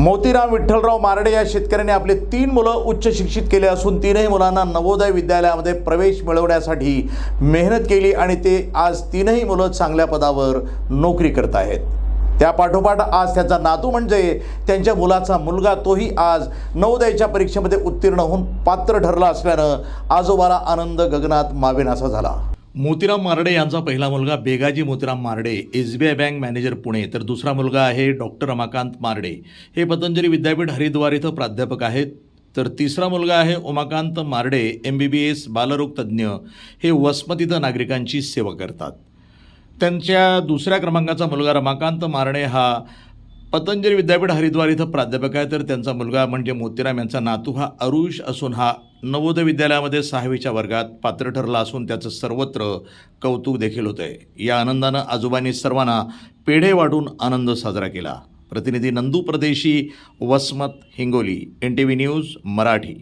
मोतीराम विठ्ठलराव मारडे या शेतकऱ्याने आपले 3 मुलं उच्च शिक्षित केले असून 3ही मुलांना नवोदय विद्यालयामध्ये प्रवेश मिळवण्यासाठी मेहनत केली आणि ते आज 3ही मुलं चांगल्या पदावर नोकरी करत आहेत। त्या पाठोपाठ आज त्याचा नातू म्हणजे त्यांच्या मुलाचा मुलगा तोही आज नवोदयच्या परीक्षेमध्ये उत्तीर्ण होऊन पात्र ठरला असल्यानं आजोबाला आनंद गगनात मावेनासा झाला। मोतीराम मारडे यांचा पहिला मुलगा Begaji Motiram Marde SBI bank manager Pune, तर दुसरा मुलगा आहे डॉक्टर रमाकांत मारडे, हे पतंजली विद्यापीठ हरिद्वार इथं प्राध्यापक आहेत। तर तिसरा मुलगा आहे उमाकांत मारडे MBBS बालरोग तज्ज्ञ, हे वसमत इथं नागरिकांची सेवा करतात। त्यांच्या दुसऱ्या क्रमांकाचा मुलगा रमाकांत मारडे हा पतंजली विद्यापीठ हरिद्वार इथं प्राध्यापक आहे। तर त्यांचा मुलगा म्हणजे मोतीराम यांचा नातू हा अरुष असून हा नवोदय विद्यालयामध्ये 6वीच्या वर्गात पात्र ठरला असून त्याचं सर्वत्र कौतुक देखील होत आहे। या आनंदानं आजोबांनी सर्वांना पेढे वाटून आनंद साजरा केला। प्रतिनिधी नंदू प्रदेशी, वसमत, हिंगोली, NTV न्यूज मराठी।